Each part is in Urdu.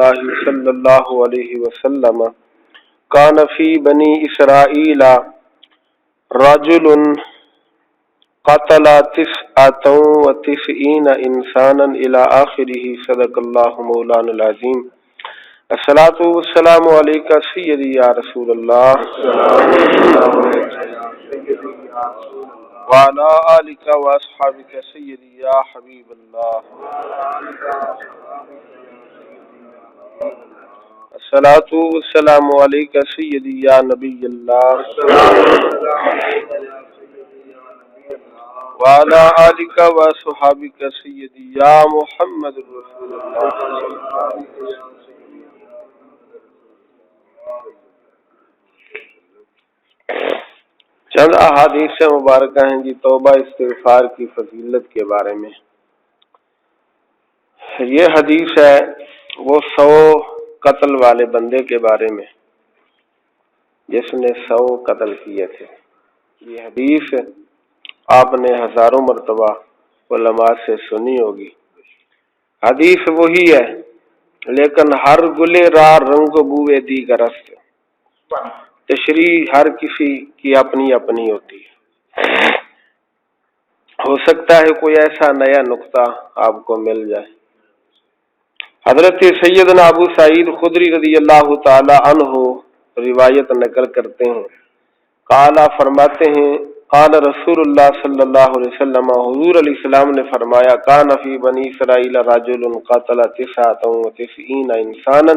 اللہ صلی اللہ علیہ وسلم کان فی بنی اسرائیل رجل قتل 99 انسانا الى آخرہ صدق اللہ مولانا العظیم۔ الصلاۃ والسلام علیکہ سیدی یا رسول اللہ وعلی آلک واصحابک سیدی یا حبیب اللہ۔ الصلاۃ والسلام علیکہ سیدی یا نبی اللہ وعلی آلک واصحابک سیدی یا محمد رسول اللہ۔ چند احادیث مبارکہ ہیں جی توبہ استغفار کی فضیلت کے بارے میں۔ یہ حدیث ہے وہ 100 قتل والے بندے کے بارے میں جس نے 100 قتل کیے تھے۔ یہ حدیث آپ نے ہزاروں مرتبہ علماء سے سنی ہوگی۔ حدیث وہی ہے لیکن ہر گلے راہ رنگ بوئے دیگر است، تشریح ہر کسی کی اپنی اپنی ہوتی ہے۔ ہو سکتا ہے کوئی ایسا نیا نقطہ آپ کو مل جائے۔ حضرت سیدنا ابو سعید خدری رضی اللہ تعالی عنہ روایت نقل کرتے ہیں، قال فرماتے ہیں قال رسول اللہ صلی اللہ علیہ وسلم، حضور علیہ السلام نے فرمایا، کان فی بنی اسرائیل رجل قتل 99 انسانا،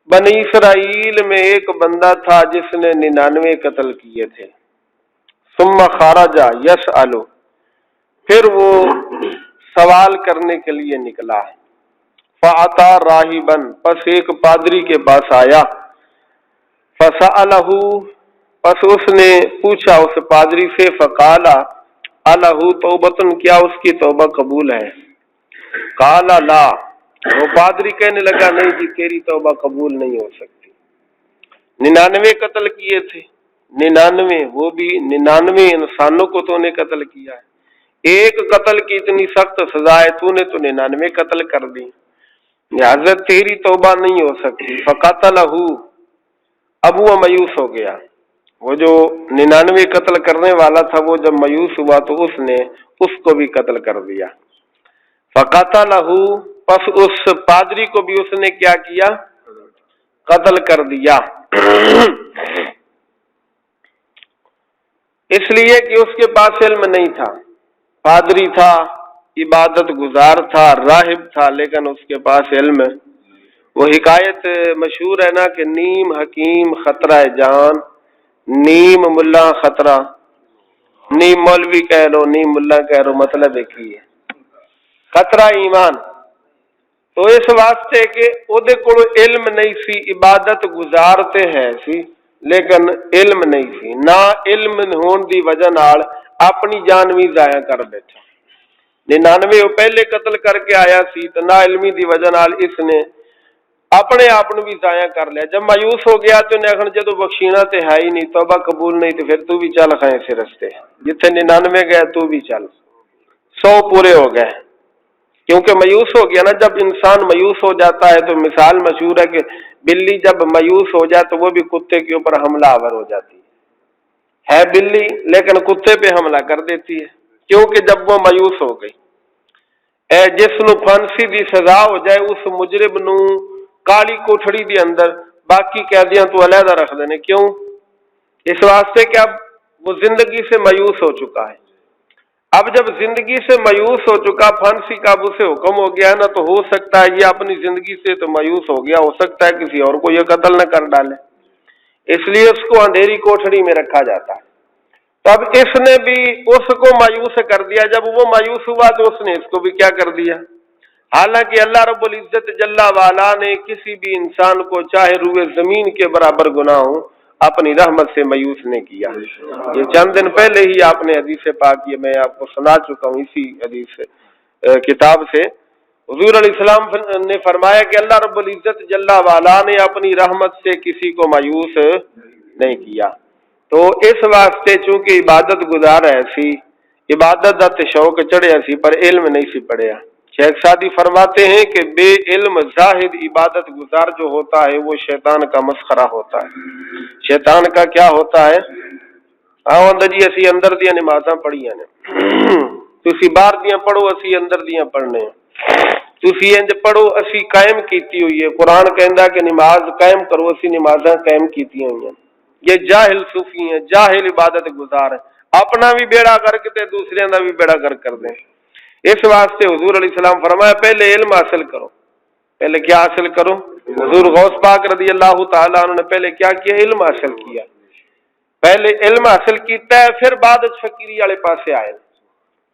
بنی اسرائیل میں ایک بندہ تھا جس نے 99 قتل کیے تھے۔ ثم خرج یسأل، پھر وہ سوال کرنے کے لیے نکلا۔ فأتی راہبا، پس ایک پادری کے پاس آیا۔ فسألہ، پس اس نے پوچھا اس پادری سے، فقال الہ توبۃ، کیا اس کی توبہ قبول ہے؟ قال لا، وہ پادری کہنے لگا نہیں جی تیری توبہ قبول نہیں ہو سکتی۔ 99 قتل کیے تھے، 99 وہ بھی 99 انسانوں کو تو نے قتل کیا ہے، ایک قتل کی اتنی سخت سزا ہے، تو نے تو 99 قتل کر دی، لہذا تیری توبہ نہیں ہو سکتی۔ فقتلہ، اب وہ مایوس ہو گیا، وہ جو 99 قتل کرنے والا تھا وہ جب مایوس ہوا تو اس نے اس کو بھی قتل کر دیا۔ فقتلہ، پس اس پادری کو بھی اس نے کیا کیا؟ قتل کر دیا، اس لیے کہ اس کے پاس علم نہیں تھا۔ پادری تھا، عبادت گزار تھا، راہب تھا، لیکن اس کے پاس علم، وہ حکایت مشہور ہے نا کہ نیم حکیم خطرہ جان، نیم ملا خطرہ، نیم مولوی کہہ لو نیم ملا کہہ لو، مطلب ایک ہی ہے، خطرہ ایمان۔ تو اس واسطے کہ اودے کول علم نہیں سی، عبادت گزارتے ہیں سی لیکن علم نہیں سی، نہ علم ہون دی وجہ نال اپنی جان بھی ضائع کر بیٹھا۔ 99 وہ پہلے قتل کر کے آیا سی تو نہ علمی دی وجہ نال اس نے اپنے آپ بھی ضائع کر لیا۔ جب مایوس ہو گیا تو انہیں آخر جدو بخشینا تے ہے ہی نہیں، توبہ قبول نہیں، تو پھر تو بھی چل کھائیں سے رستے، جتنے 99 گئے تو بھی چل، 100 پورے ہو گئے، کیونکہ مایوس ہو گیا نا۔ جب انسان مایوس ہو جاتا ہے تو مثال مشہور ہے کہ بلی جب مایوس ہو جائے تو وہ بھی کتے کے اوپر حملہ آور ہو جاتی ہے بلی، لیکن کتے پہ حملہ کر دیتی ہے کیونکہ جب وہ مایوس ہو گئی۔ جس نو پھانسی دی سزا ہو جائے اس مجرم نو کالی کوٹھڑی دی اندر باقی قیدیاں تو علیحدہ رکھ دینے، کیوں؟ اس واسطے کہ اب وہ زندگی سے مایوس ہو چکا ہے۔ اب جب زندگی سے مایوس ہو چکا، پھانسی کا اب اسے حکم ہو گیا نا، تو ہو سکتا ہے یہ اپنی زندگی سے تو مایوس ہو گیا، ہو سکتا ہے کسی اور کو یہ قتل نہ کر ڈالے، اس لیے اس کو اندھیری کوٹھڑی میں رکھا جاتا ہے۔ تو اب اس نے بھی اس کو مایوس کر دیا، جب وہ مایوس ہوا تو اس نے اس کو بھی کیا کر دیا۔ حالانکہ اللہ رب العزت جل وعلا نے کسی بھی انسان کو چاہے روئے زمین کے برابر گناہ ہو اپنی رحمت سے مایوس نے کیا۔ یہ چند دن پہلے ہی آپ نے حدیث پاک یہ میں آپ کو سنا چکا ہوں، اسی حدیث کتاب سے حضور علیہ السلام نے فرمایا کہ اللہ رب العزت جل وعلا نے اپنی رحمت سے کسی کو مایوس نہیں کیا۔ تو اس واسطے چونکہ عبادت گزار ہے سی، عبادت دا تے شوق چڑھیا سی پر علم نہیں سی پڑھیا، شیخ سعدی فرماتے ہیں کہ بے علم زاہد عبادت گزار جو ہوتا ہے وہ شیطان کا مسخرہ ہوتا ہے۔ شیطان کا کیا ہوتا ہے؟ آؤ جی اسی اندر دیاں نمازاں پڑھیاں نے، تسی باہر دیاں پڑھو اسی اندر دیاں پڑھنے، تسی انج پڑھو اسی قائم کیتی ہوئی ہے، قرآن کہندا کہ نماز قائم کرو اسی نمازاں قائم کیتی ہوئی ہیں۔ یہ جاہل صوفی ہیں، جاہل عبادت گزار ہیں، اپنا بھی بیڑا کر کے دوسرے دا بھی بیڑا کر دیں۔ اس واسطے حضور علیہ السلام فرمایا پہلے علم حاصل کرو۔ پہلے کیا حاصل کرو؟ حضور غوث پاک رضی اللہ تعالیٰ عنہ نے پہلے کیا کیا؟ علم حاصل کیا۔ پہلے علم حاصل کیتا ہے پھر بعد فقیری والے پاسے آئے۔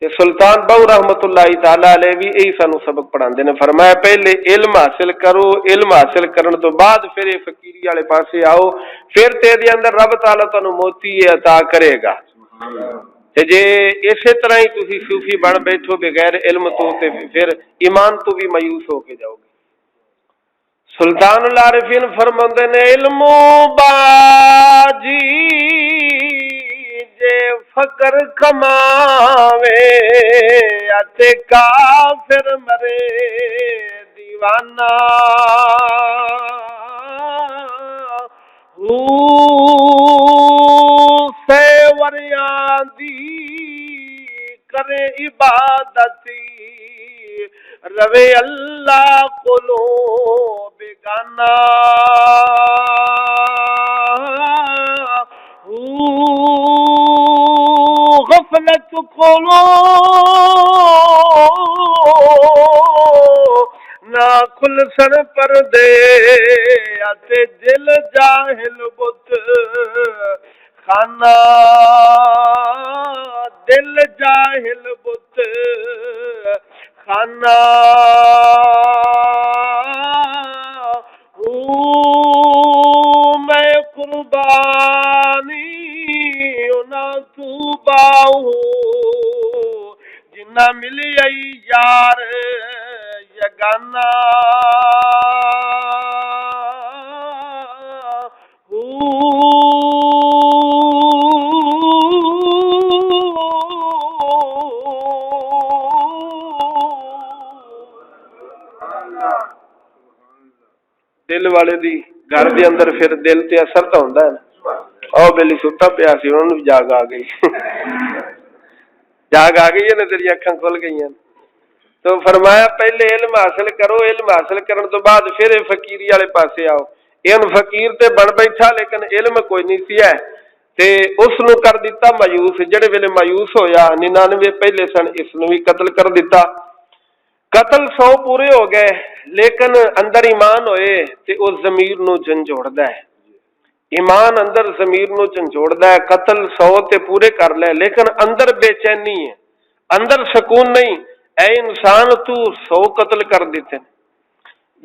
تے سلطان بہو رحمت اللہ تعالی علیہ بھی یہی سانو سبق پڑھاندے نے، فرمایا پہلے علم حاصل کرو، علم حاصل کرن تو بعد پھر فقیری والے پاسے آؤ، پھر تیرے اندر رب تعالیٰ تانوں موتی عطا کرے گا۔ تے جے اسی طرح ہی تسی صوفی بن بیٹھو بغیر علم تو تے پھر ایمان تو بھی مایوس ہو کے جاؤ گے۔ سلطان العارفین فرماندے نے علم باجی جے فقر کماوے اتے کافر مرے دیوانہ سیوریاں دی کرے عبادتی روے اللہ کولو بیگانہ غفلت کولو نہ کھل سن پردے اتے دل جاہل بت خانہ دل جاہل بت خانہ میں قربانی نہ تو باہو جنہ ملی یار یگانہ دل والے دی گھر دے اندر پھر دل تے اثر تو ہوندا ہے نا۔ او بیلی ستا پیا سی انہوں نے جاگ آ گئی جاگ آ گئی ہے نا، تیری اکھاں کھل گئی ہیں۔ تو فرمایا پہلے علم حاصل کرو، علم حاصل کرن تو بعد پھر فقیری والے پاسے آؤ۔ این فقیر تے بن بیٹھا لیکن علم کوئی نہیں سی ہے تے اس نو کر دیتا مایوس، جڑے ویلے مایوس ہویا 99 پہلے سن اس نو بھی قتل کر دیتا۔ قتل 100 پورے ہو گئے لیکن اندر ایمان ہوئے تے اس ضمیر نو جھنجھوڑدا ہے، ایمان اندر ضمیر نو جھنجھوڑدا ہے۔ قتل 100 تے پورے کر لے لیکن اندر بے چینی ہے، اندر سکون نہیں۔ اے انسان تو 100 قتل کر دیتے،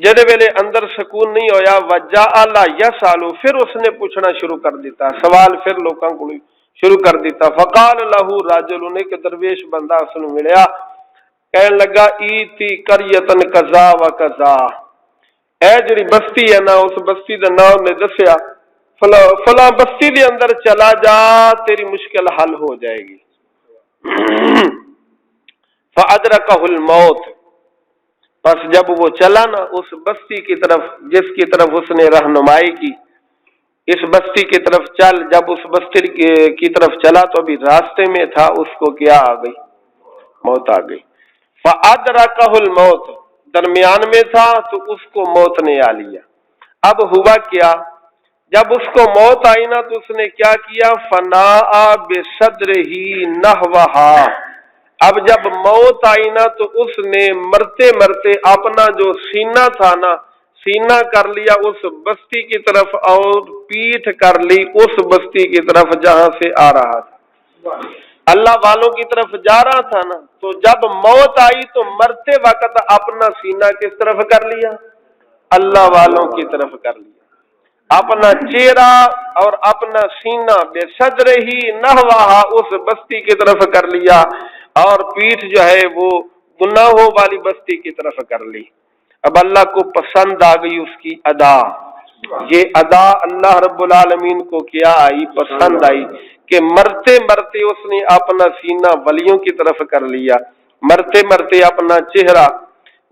جدے ویلے اندر سکون نہیں ہویا وجہ اللہ یسالو، پھر اس نے پوچھنا شروع کر دیتا، سوال پھر لوکاں کو شروع کر دیتا۔ فقال لہو راجل، نے کہ درویش بندہ اس نو ملیا، کہنے لگا ایتی قریتن کذا و کذا، اے جڑی بستی ہے نا اس بستی دا نام نے دسیا، فلاں بستی دے اندر چلا جا تیری مشکل حل ہو جائے گی۔ فادرکہ الموت، پس جب وہ چلا نا اس بستی کی طرف جس کی طرف اس نے رہنمائی کی، اس بستی کی طرف چل، جب اس بستی کی طرف چلا تو ابھی راستے میں تھا، اس کو کیا آ گئی؟ موت آ گئی۔ فادرکہ الموت، درمیان میں تھا تو اس کو موت نے آ لیا۔ اب ہوا کیا، جب اس کو موت آئی نا تو اس نے کیا کیا؟ فناء بصدرہ نحوہا، اب جب موت آئی نا تو اس نے مرتے مرتے اپنا جو سینہ تھا نا سینہ کر لیا اس بستی کی طرف اور پیٹھ کر لی اس بستی کی طرف جہاں سے آ رہا تھا، اللہ والوں کی طرف جا رہا تھا نا۔ تو جب موت آئی تو مرتے وقت اپنا سینہ کس طرف کر لیا؟ اللہ والوں کی طرف کر لیا، اپنا چہرہ اور اپنا سینہ بے صدر ہی نحوہا اس بستی کی طرف کر لیا، اور پیٹھ جو ہے وہ گناہوں والی بستی کی طرف کر لی۔ اب اللہ کو پسند آ گئی اس کی ادا، یہ ادا اللہ رب العالمین کو کیا آئی؟ پسند آئی کہ مرتے مرتے اس نے اپنا سینہ ولیوں کی طرف کر لیا، مرتے مرتے اپنا چہرہ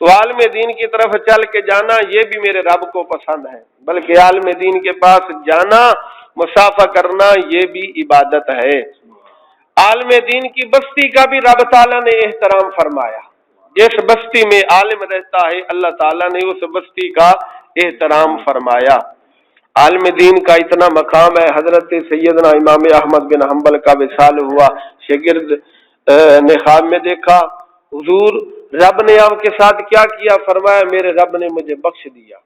تو عالم دین کی طرف چل کے جانا یہ بھی میرے رب کو پسند ہے، بلکہ عالم دین کے پاس جانا، مسافہ کرنا یہ بھی عبادت ہے۔ عالم دین کی بستی کا بھی رب تعالیٰ نے احترام فرمایا۔ جس بستی میں عالم رہتا ہے اللہ تعالیٰ نے اس بستی کا احترام فرمایا۔ عالم دین کا اتنا مقام ہے، حضرت سیدنا امام احمد بن حنبل کا وصال ہوا، شاگرد نے خواب میں دیکھا حضور رب نے آپ کے ساتھ کیا کیا؟ فرمایا میرے رب نے مجھے بخش دیا،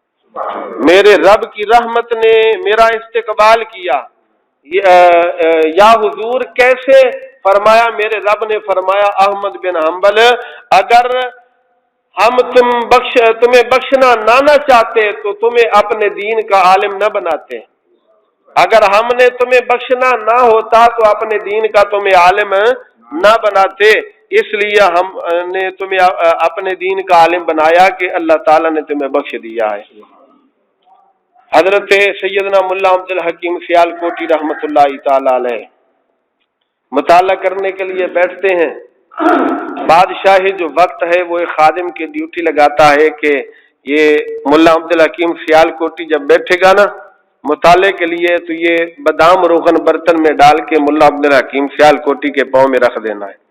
میرے رب کی رحمت نے میرا استقبال کیا۔ یا حضور کیسے؟ فرمایا میرے رب نے فرمایا احمد بن حنبل اگر ہم تمہیں بخشنا نہ چاہتے تو تمہیں اپنے دین کا عالم نہ بناتے، اگر ہم نے تمہیں بخشنا نہ ہوتا تو اپنے دین کا تمہیں عالم نہ بناتے، اس لیے ہم نے تمہیں اپنے دین کا عالم بنایا کہ اللہ تعالیٰ نے تمہیں بخش دیا ہے۔ حضرت سیدنا ملا عبد الحکیم سیالکوٹی رحمۃ اللہ تعالی علیہ مطالعہ کرنے کے لیے بیٹھتے ہیں۔ بادشاہی جو وقت ہے وہ ایک خادم کی ڈیوٹی لگاتا ہے کہ یہ ملا عبد الحکیم سیالکوٹی جب بیٹھے گا نا مطالعے کے لیے تو یہ بادام روغن برتن میں ڈال کے ملا عبد الحکیم سیالکوٹی کے پاؤں میں رکھ دینا ہے۔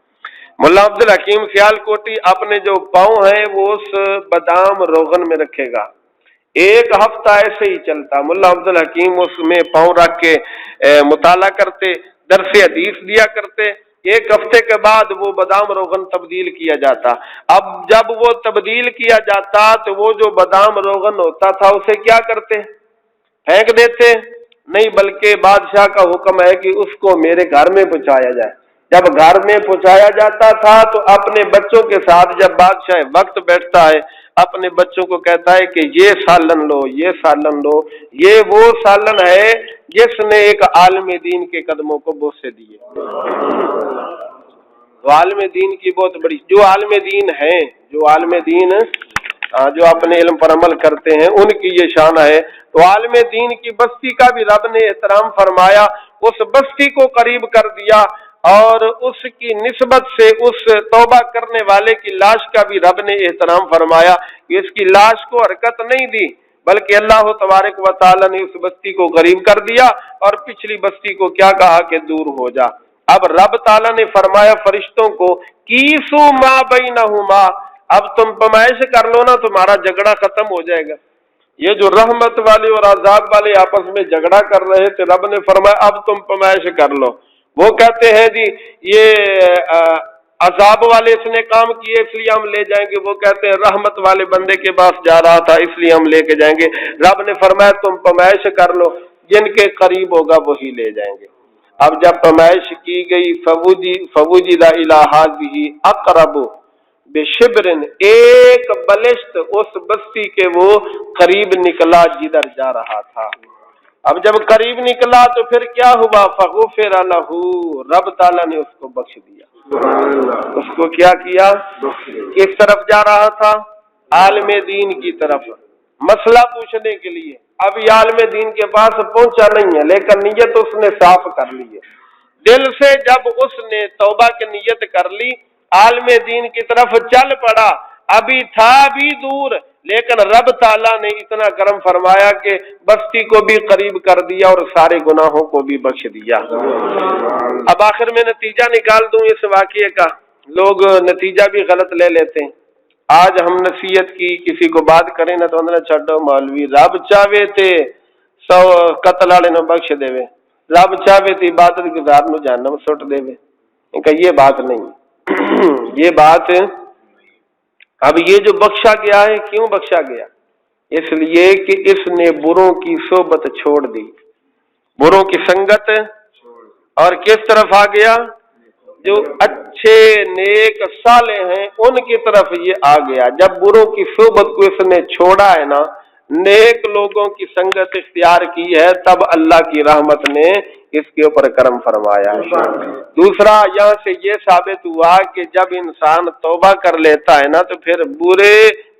ملا عبد الحکیم سیالکوٹی اپنے جو پاؤں ہیں وہ اس بادام روغن میں رکھے گا۔ ایک ہفتہ ایسے ہی چلتا، ملا عبد الحکیم اس میں پاؤں رکھ کے مطالعہ کرتے، درس حدیث دیا کرتے۔ ایک ہفتے کے بعد وہ بادام روغن تبدیل کیا جاتا۔ اب جب وہ تبدیل کیا جاتا تو وہ جو بادام روغن ہوتا تھا اسے کیا کرتے؟ پھینک دیتے؟ نہیں، بلکہ بادشاہ کا حکم ہے کہ اس کو میرے گھر میں پہنچایا جائے۔ جب گھر میں پہنچایا جاتا تھا تو اپنے بچوں کے ساتھ جب بادشاہ وقت بیٹھتا ہے اپنے بچوں کو کہتا ہے کہ یہ سالن لو، یہ سالن لو، یہ وہ سالن ہے جس نے ایک عالم دین کے قدموں کو بوسے دیے۔ تو عالم دین کی بہت بڑی، جو عالم دین ہیں، جو عالم دین جو اپنے علم پر عمل کرتے ہیں ان کی یہ شان ہے۔ تو عالم دین کی بستی کا بھی رب نے احترام فرمایا، اس بستی کو قریب کر دیا اور اس کی نسبت سے اس توبہ کرنے والے کی لاش کا بھی رب نے احترام فرمایا کہ اس کی لاش کو حرکت نہیں دی، بلکہ اللہ تبارک و تعالی نے اس بستی کو قریب کر دیا اور پچھلی بستی کو کیا کہا کہ دور ہو جا۔ اب رب تعالی نے فرمایا فرشتوں کو کیسو ما بینہما، اب تم پیمائش کر لو نا، تمہارا جھگڑا ختم ہو جائے گا۔ یہ جو رحمت والے اور عذاب والے آپس میں جھگڑا کر رہے تھے رب نے فرمایا اب تم پیمائش کر لو۔ وہ کہتے ہیں جی یہ عذاب والے اس نے کام کیے اس لیے ہم لے جائیں گے، وہ کہتے ہیں رحمت والے بندے کے پاس جا رہا تھا اس لیے ہم لے کے جائیں گے۔ رب نے فرمایا تم پیمائش کر لو، جن کے قریب ہوگا وہی لے جائیں گے۔ اب جب پیمائش کی گئی فوجد الی ھذہ اقرب بشبرن، ایک بلشت اس بستی کے وہ قریب نکلا جدھر جا رہا تھا۔ اب جب قریب نکلا تو پھر کیا ہوا؟ فغفر لہ، رب تعالیٰ نے اس کو بخش دیا۔ اس کو کیا کیا؟ کس طرف جا رہا تھا؟ عالم دین کی طرف، مسئلہ پوچھنے کے لیے۔ اب یہ عالم دین کے پاس پہنچا نہیں ہے لیکن نیت اس نے صاف کر لی ہے دل سے۔ جب اس نے توبہ کی نیت کر لی عالم دین کی طرف چل پڑا، ابھی تھا بھی دور لیکن رب تعالیٰ نے اتنا کرم فرمایا کہ بستی کو بھی قریب کر دیا اور سارے گناہوں کو بھی بخش دیا۔ اب آخر میں نتیجہ نکال دوں اس واقعے کا، لوگ نتیجہ بھی غلط لے لیتے ہیں۔ آج ہم نصیحت کی کسی کو بات کریں نا تو اندر چھڈو مولوی، رب چاہے تے 100 قتل والے نو بخش دے، رب چاہے تے عبادت گزار نو جہنم سٹ دے۔ کہ یہ بات نہیں، یہ بات اب یہ جو بخشا گیا ہے کیوں بخشا گیا؟ اس لیے کہ اس نے بروں کی صحبت چھوڑ دی، بروں کی سنگت، اور کس طرف آ گیا؟ جو اچھے نیک صالح ہیں ان کی طرف یہ آ گیا۔ جب بروں کی صحبت کو اس نے چھوڑا ہے نا، نیک لوگوں کی سنگت اختیار کی ہے، تب اللہ کی رحمت نے اس کے اوپر کرم فرمایا ہے۔ دوسرا یہاں سے یہ ثابت ہوا کہ جب انسان توبہ کر لیتا ہے نا تو پھر برے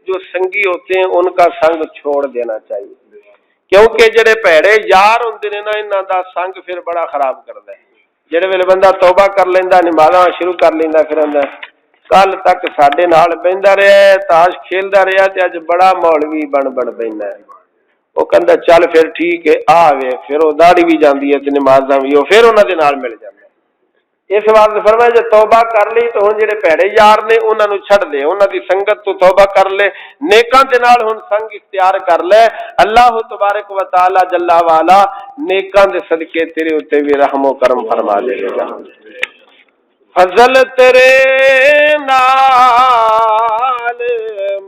جو سنگی ہوتے ہیں ان کا سنگ چھوڑ دینا چاہیے، کیونکہ جڑے پیڑے یار ہوندے نے نا انہاں دا سنگ پھر بڑا خراب کردا ہے۔ جڑے ویلے بندہ توبہ کر لیندا، نمازاں شروع کر لیندا، پھر اندر کل تک ساڈے نال بہندا رہیا ہے، تاش کھیلدا رہیا تے اج بڑا مولوی بن بہندا ہے۔ وہ کہندا چل پھر ٹھیک ہے آ وے، پھر وہ داڑھی بھی جاندی ہے تے نمازاں بھی، وہ پھر انہاں دے نال مل جاندا ہے۔ اس واسطے فرمایا جے توبہ کر لی تو ہن جڑے پیڑے یار نے انہاں نو چھڈ دے، انہاں دی سنگت تو توبہ کر لے، نیکاں دے نال ہن سنگ اختیار کر لے۔ اللہ تبارک و تعالی جل والا نیکاں دے صدقے تیرے اوتے بھی رحم و کرم فرما دے گا۔ فضل تیرے نال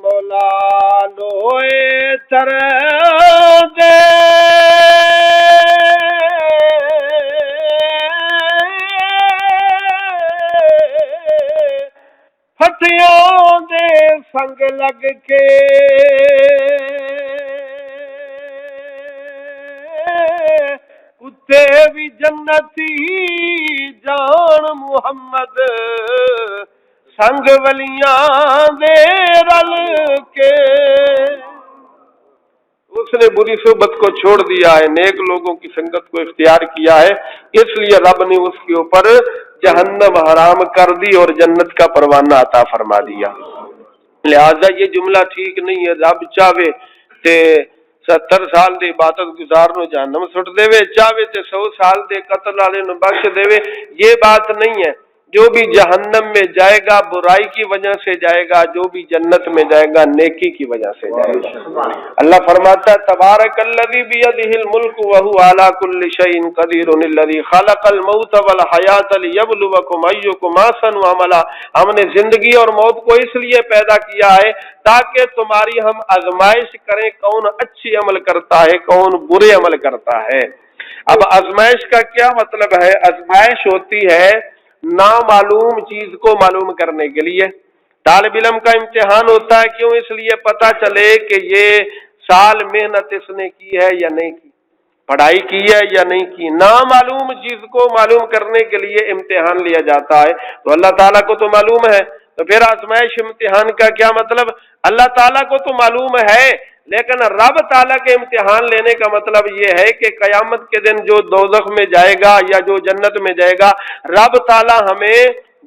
مولا لوئے تر دے پھٹیاں دے سنگ لگ کے کتے بھی جنتی جان محمد سنگ ولیاں دے رل کے۔ اس نے بری صحبت کو چھوڑ دیا ہے، نیک لوگوں کی سنگت کو اختیار کیا ہے، اس لیے رب نے اس کے اوپر جہنم حرام کر دی اور جنت کا پروانہ عطا فرما دیا۔ لہذا یہ جملہ ٹھیک نہیں ہے رب چاہے تے 70 سال دے عبادت گزار نو جہنم سٹ دے وے، چاہے تے 100 سال دے قتل والے نو بخش دے وے، یہ بات نہیں ہے۔ جو بھی جہنم میں جائے گا برائی کی وجہ سے جائے گا، جو بھی جنت میں جائے گا نیکی کی وجہ سے جائے گا۔ اللہ فرماتا ہے تبارک الذی بیدہ الملک وہو علی کل شیء قدیر الذی خلق الموت والحیات لیبلوکم ایکم احسن عملا۔ ہم نے زندگی اور موت کو اس لیے پیدا کیا ہے تاکہ تمہاری ہم آزمائش کریں کون اچھی عمل کرتا ہے کون برے عمل کرتا ہے۔ اب آزمائش کا کیا مطلب ہے؟ آزمائش ہوتی ہے نامعلوم چیز کو معلوم کرنے کے لیے۔ طالب علم کا امتحان ہوتا ہے کیوں؟ اس لیے پتہ چلے کہ یہ سال محنت اس نے کی ہے یا نہیں کی، پڑھائی کی ہے یا نہیں کی۔ نامعلوم چیز کو معلوم کرنے کے لیے امتحان لیا جاتا ہے، تو اللہ تعالیٰ کو تو معلوم ہے، تو پھر آزمائش امتحان کا کیا مطلب؟ اللہ تعالیٰ کو تو معلوم ہے لیکن رب تعالیٰ کے امتحان لینے کا مطلب یہ ہے کہ قیامت کے دن جو دوزخ میں جائے گا یا جو جنت میں جائے گا، رب تعالیٰ ہمیں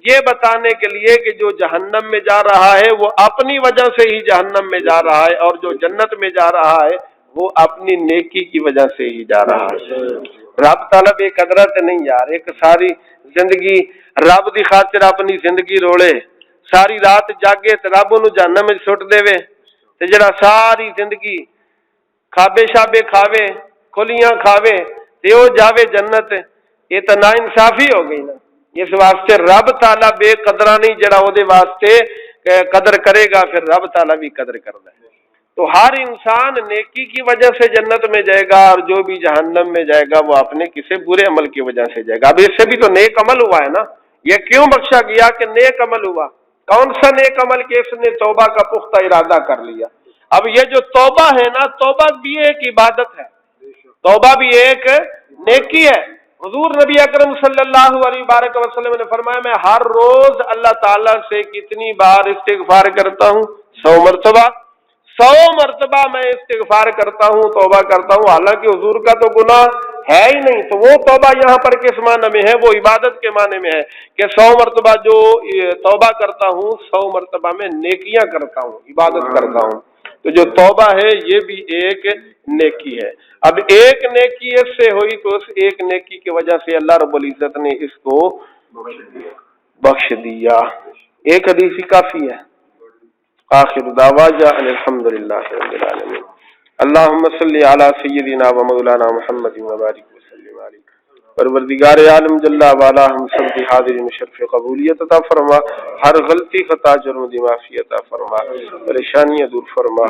یہ بتانے کے لیے کہ جو جہنم میں جا رہا ہے وہ اپنی وجہ سے ہی جہنم میں جا رہا ہے، اور جو جنت میں جا رہا ہے وہ اپنی نیکی کی وجہ سے ہی جا رہا ہے۔ رب تعالیٰ بے قدرت نہیں یار، ایک ساری زندگی رب دی خاطر اپنی زندگی روڑے، ساری رات جاگے تے رب انہوں جہنم میں سٹ دے وے، تے جڑا ساری زندگی کھابے شابے کھاوے کھلیاں کھاوے تے او جاوے جنت، یہ تو نا انصافی ہو گئی نا۔ اس واسطے رب تعالیٰ بے قدرہ نہیں، جڑا او دے واسطے قدر کرے گا پھر رب تعالیٰ بھی قدر کرتا ہے۔ تو ہر انسان نیکی کی وجہ سے جنت میں جائے گا، اور جو بھی جہنم میں جائے گا وہ اپنے کسی برے عمل کی وجہ سے جائے گا۔ اب اس سے بھی تو نیک عمل ہوا ہے نا، یہ کیوں بخشا گیا کہ نیک عمل ہوا؟ کون سا نیک عمل کہ اس نے توبہ کا پختہ ارادہ کر لیا۔ اب یہ جو توبہ ہے نا، توبہ بھی ایک عبادت ہے، توبہ بھی ایک نیکی ہے۔ حضور نبی اکرم صلی اللہ علیہ وسلم نے فرمایا میں ہر روز اللہ تعالیٰ سے کتنی بار استغفار کرتا ہوں؟ 100 مرتبہ۔ 100 مرتبہ میں استغفار کرتا ہوں، توبہ کرتا ہوں، حالانکہ حضور کا تو گناہ ہے ہی نہیں۔ تو وہ توبہ یہاں پر کس معنی میں ہے؟ وہ عبادت کے معنی میں ہے کہ 100 مرتبہ جو توبہ کرتا ہوں 100 مرتبہ میں نیکیاں کرتا ہوں، عبادت کرتا ہوں۔ تو جو توبہ ہے یہ بھی ایک نیکی ہے۔ اب ایک نیکی اس سے ہوئی تو اس ایک نیکی کی وجہ سے اللہ رب العزت نے اس کو بخش دیا۔ ایک حدیث ہی کافی ہے۔ آخر دعوانا ان الحمدللہ رب العالمین۔ اللہم صلی علی سیدنا و مولانا محمد و بارک وسلم علیہ۔ پروردگار عالم جل وعلا ہم سب کی حاضری میں شرف قبولیت عطا فرما، ہر غلطی خطا جرم دی معافی عطا فرما، پریشانیاں دور فرما،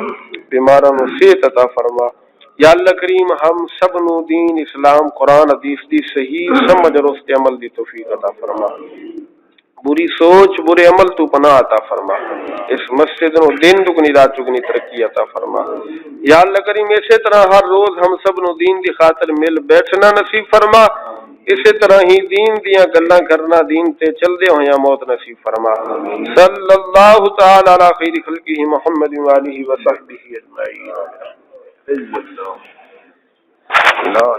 بیماروں کو صحت عطا فرما۔ یا اللہ کریم ہم سب نو دین اسلام قرآن حدیث دی صحیح سمجھ اور اس کے عمل دی توفیق عطا فرما، بری سوچ برے عمل تو پناہ عطا فرما، اس مسجد نو دن دگنی رات چگنی ترقی عطا فرما۔ یا اللہ کریم اسی طرح ہر روز ہم سب نو دین دی خاطر مل بیٹھنا نصیب فرما، اسی طرح ہی دین دیاں گلاں کرنا، دین تے چل دے ہویاں موت نصیب فرما۔ صلی اللہ تعالی علی خیر خلقہ محمد و آلہ و صحبہ اجمعین۔ اللہ